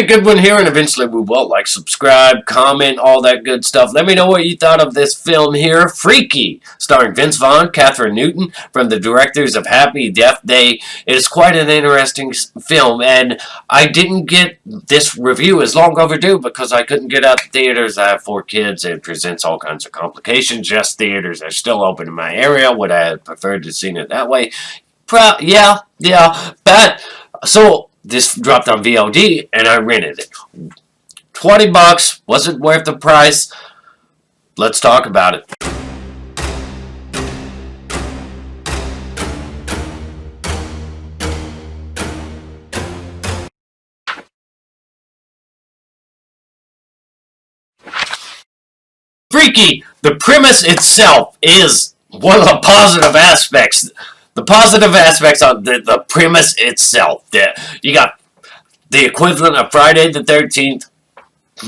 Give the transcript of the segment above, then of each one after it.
Alright, good one here, and eventually we will like, subscribe, comment, all that good stuff. Let me know what you thought of this film here, Freaky, starring Vince Vaughn, Kathryn Newton, from the directors of Happy Death Day. It is quite an interesting film, and I didn't get this review as long overdue because I couldn't get out to theaters. I have 4 kids, and it presents all kinds of complications. Yes, theaters are still open in my area. Would I have preferred to have seen it that way? Yeah, but, so, this dropped on VOD, and I rented it. $20, was it worth the price? Let's talk about it. Freaky, the premise itself is one of the positive aspects. The positive aspects of the premise itself. You got the equivalent of Friday the 13th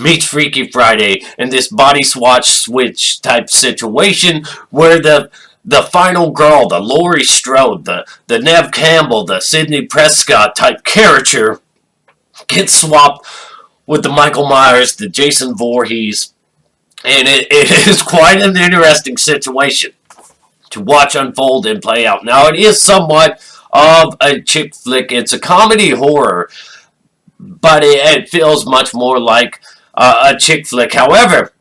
meets Freaky Friday in this body switch type situation where the final girl, the Laurie Strode, the Neve Campbell, the Sidney Prescott type character gets swapped with the Michael Myers, the Jason Voorhees, and it is quite an interesting situation to watch unfold and play out. Now, it is somewhat of a chick flick. It's a comedy horror, but it feels much more like a chick flick. However,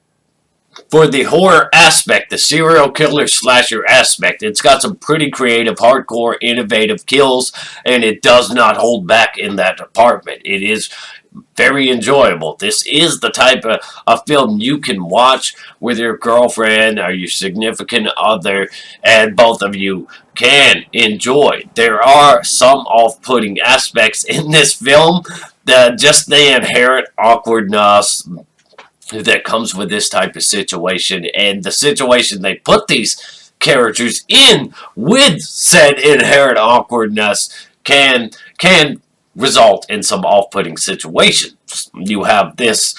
for the horror aspect, the serial killer slasher aspect, it's got some pretty creative, hardcore, innovative kills, and it does not hold back in that department. It is very enjoyable. This is the type of film you can watch with your girlfriend or your significant other, and both of you can enjoy. There are some off-putting aspects in this film, just the inherent awkwardness that comes with this type of situation, and the situation they put these characters in with said inherent awkwardness can result in some off-putting situations. You have this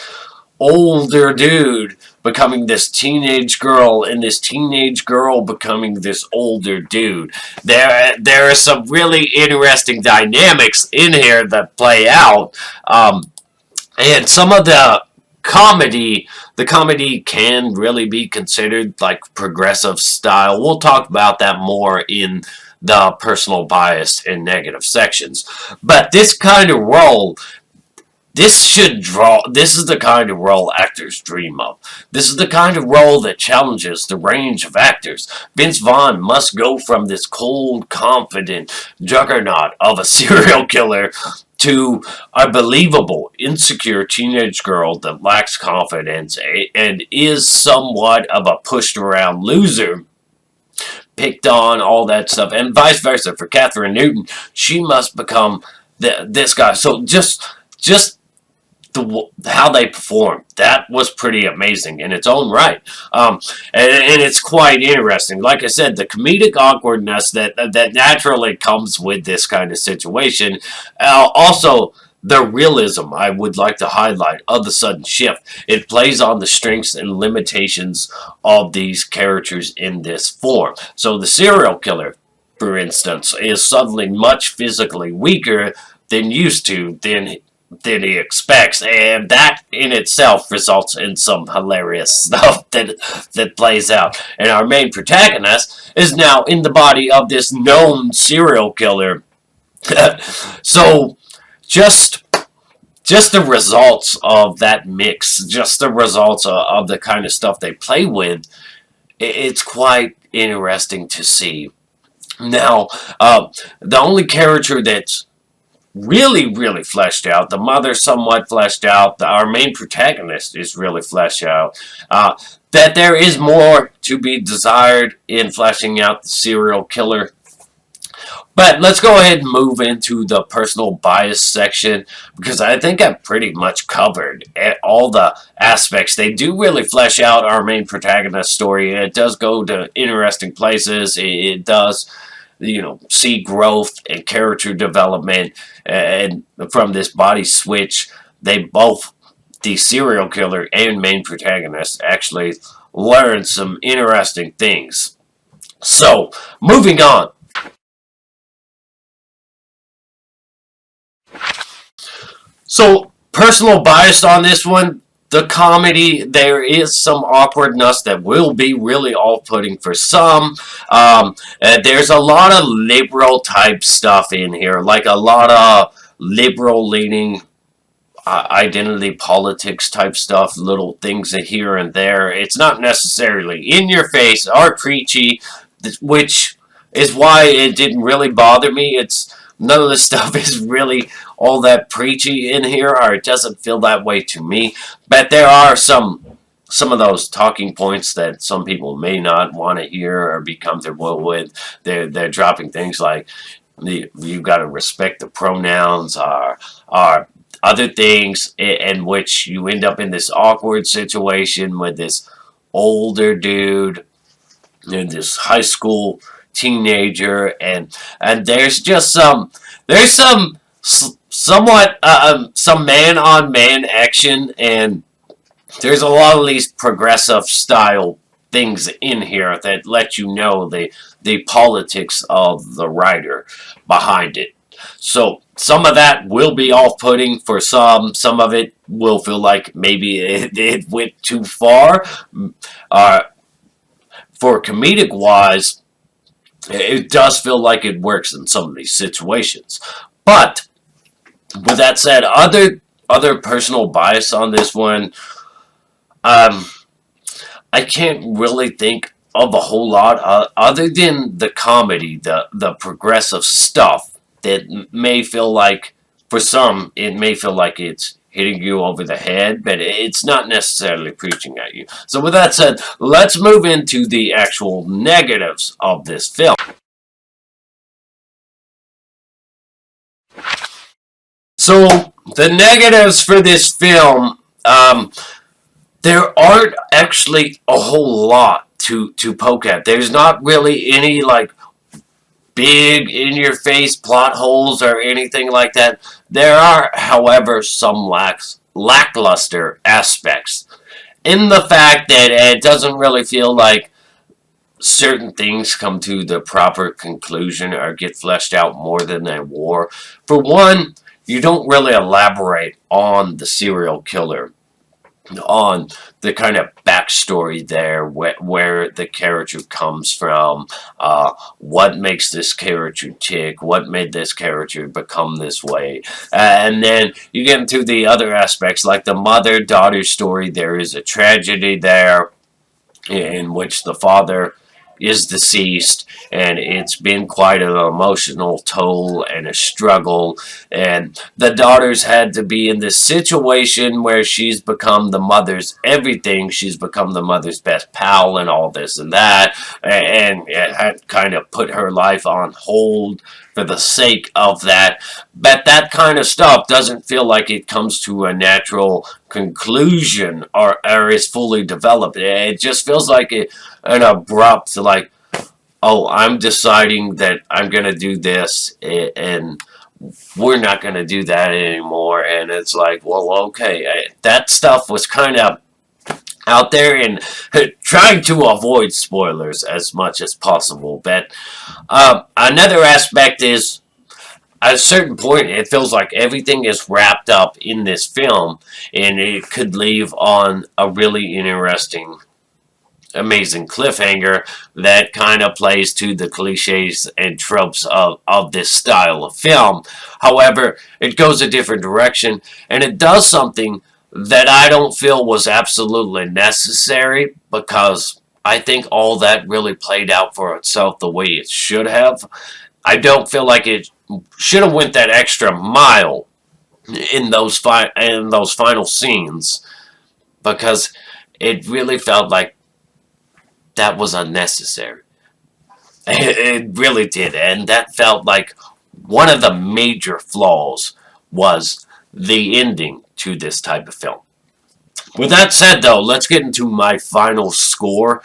older dude becoming this teenage girl, and this teenage girl becoming this older dude. There are some really interesting dynamics in here that play out, and some of the comedy can really be considered like progressive style. We'll talk about that more in the personal bias and negative sections. But this kind of role, this is the kind of role actors dream of. This is the kind of role that challenges the range of actors. Vince Vaughn must go from this cold, confident juggernaut of a serial killer to a believable, insecure teenage girl that lacks confidence and is somewhat of a pushed-around loser, picked on, all that stuff, and vice versa. For Kathryn Newton, she must become this guy. So just how they performed, that was pretty amazing in its own right, and it's quite interesting. Like I said, the comedic awkwardness that naturally comes with this kind of situation, also the realism I would like to highlight of the sudden shift. It plays on the strengths and limitations of these characters in this form. So the serial killer, for instance, is suddenly much physically weaker than used to, than he expects, and that in itself results in some hilarious stuff that plays out. And our main protagonist is now in the body of this known serial killer. So just the results of that mix, just the results of the kind of stuff they play with, it's quite interesting to see. Now, the only character that's really fleshed out, the mother somewhat fleshed out, our main protagonist is really fleshed out, that there is more to be desired in fleshing out the serial killer. But let's go ahead and move into the personal bias section, because I think I've pretty much covered all the aspects. They do really flesh out our main protagonist story. It does go to interesting places. It does, see growth and character development, and from this body switch, the serial killer and main protagonist, actually learn some interesting things. So, moving on. So, Personal bias on this one. The comedy, there is some awkwardness that will be really off-putting for some. There's a lot of liberal type stuff in here, like a lot of liberal leaning identity politics type stuff, little things here and there. It's not necessarily in your face or preachy, which is why it didn't really bother me. It's none of the stuff is really all that preachy in here, or it doesn't feel that way to me. But there are some of those talking points that some people may not want to hear or be comfortable with. They're dropping things like you've got to respect the pronouns, or other things in which you end up in this awkward situation with this older dude and this high school teenager, and there's just some somewhat some man on man action, and there's a lot of these progressive style things in here that let you know the politics of the writer behind it. So some of that will be off-putting for some. Some of it will feel like maybe it went too far. Uh, for comedic wise, it does feel like it works in some of these situations. But with that said, other personal bias on this one, I can't really think of a whole lot other than the comedy, the progressive stuff that may feel like, for some, it may feel like it's hitting you over the head, but it's not necessarily preaching at you. So with that said, let's move into the actual negatives of this film. So the negatives for this film, there aren't actually a whole lot to poke at. There's not really any like big in your face plot holes or anything like that. There are, however, some lackluster aspects in the fact that it doesn't really feel like certain things come to the proper conclusion or get fleshed out more than they were. For one, you don't really elaborate on the serial killer, on the kind of backstory there, where the character comes from, what makes this character tick, what made this character become this way. And then you get into the other aspects, like the mother-daughter story. There is a tragedy there in which the father is deceased, and it's been quite an emotional toll and a struggle, and the daughter's had to be in this situation where she's become the mother's everything. She's become the mother's best pal and all this and that, and it had kind of put her life on hold for the sake of that. But that kind of stuff doesn't feel like it comes to a natural conclusion, or is fully developed. It just feels like an abrupt, like, oh, I'm deciding that I'm going to do this, and we're not going to do that anymore. And it's like, well, okay, that stuff was kind of out there, and trying to avoid spoilers as much as possible. But another aspect is, at a certain point, it feels like everything is wrapped up in this film, and it could leave on a really interesting, amazing cliffhanger that kind of plays to the cliches and tropes of this style of film. However, it goes a different direction, and it does something that I don't feel was absolutely necessary, because I think all that really played out for itself the way it should have. I don't feel like it should have went that extra mile in those final scenes, because it really felt like that was unnecessary. It really did, and that felt like one of the major flaws was the ending to this type of film. With that said, though, let's get into my final score.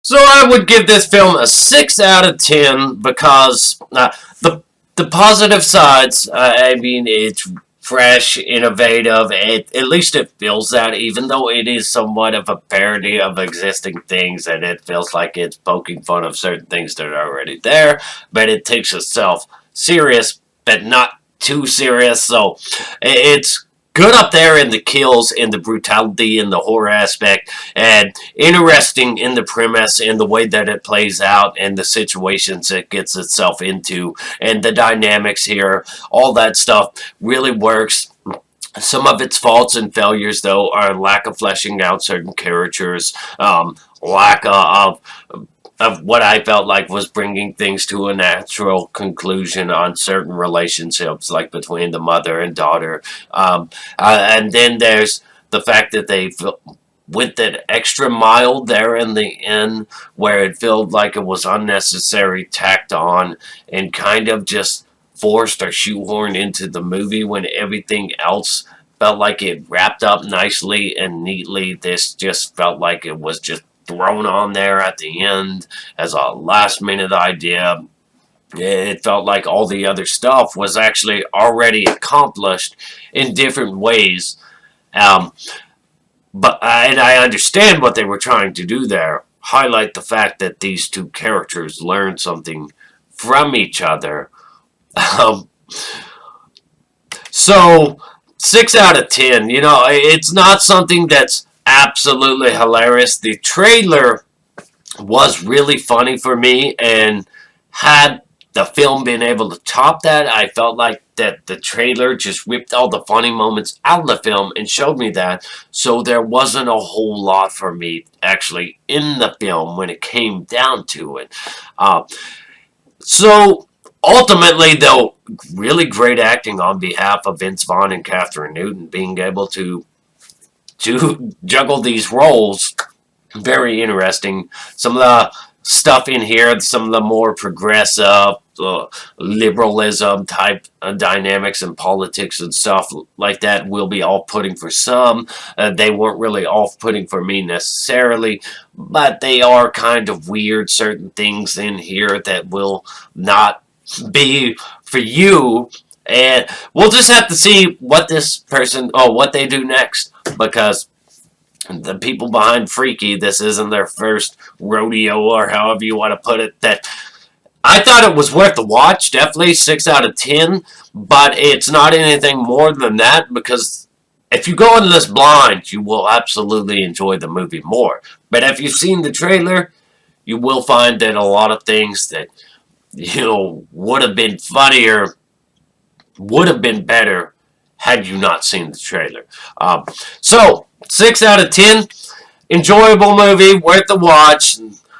So I would give this film a 6 out of 10, because the positive sides, I mean, it's fresh, innovative, at least it feels that, even though it is somewhat of a parody of existing things, and it feels like it's poking fun of certain things that are already there, but it takes itself serious, but not too serious. So it's good up there in the kills, in the brutality, in the horror aspect, and interesting in the premise and the way that it plays out and the situations it gets itself into and the dynamics here. All that stuff really works. Some of its faults and failures, though, are lack of fleshing out certain characters, lack of what I felt like was bringing things to a natural conclusion on certain relationships, like between the mother and daughter. And then there's the fact that they went that extra mile there in the end, where it felt like it was unnecessary, tacked on, and kind of just forced or shoehorned into the movie when everything else felt like it wrapped up nicely and neatly. This just felt like it was just thrown on there at the end as a last minute idea. It felt like all the other stuff was actually already accomplished in different ways. Um, and I understand what they were trying to do there. Highlight the fact that these two characters learned something from each other. Um, so 6 out of 10. You know, it's not something that's absolutely hilarious. The trailer was really funny for me, and had the film been able to top that, I felt like that the trailer just ripped all the funny moments out of the film and showed me that. So there wasn't a whole lot for me actually in the film when it came down to it. Uh, so ultimately, though, really great acting on behalf of Vince Vaughn and Catherine Newton, being able to juggle these roles. Very interesting. Some of the stuff in here, some of the more progressive liberalism type dynamics and politics and stuff like that will be off-putting for some. They weren't really off-putting for me necessarily, but they are kind of weird. Certain things in here that will not be for you, and we'll just have to see what this person, what they do next, because the people behind Freaky, this isn't their first rodeo, or however you want to put it. That I thought it was worth the watch, definitely 6 out of 10, but it's not anything more than that, because if you go into this blind, you will absolutely enjoy the movie more. But if you've seen the trailer, you will find that a lot of things that would have been funnier, would have been better had you not seen the trailer. So 6 out of 10, enjoyable movie, worth the watch.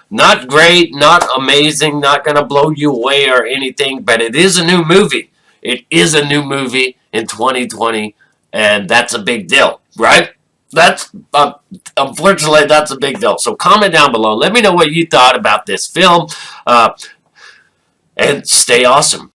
Not great, not amazing, not gonna blow you away or anything, but it is a new movie. It is a new movie in 2020, and that's a big deal, right? That's unfortunately that's a big deal. So comment down below. Let me know what you thought about this film, and stay awesome.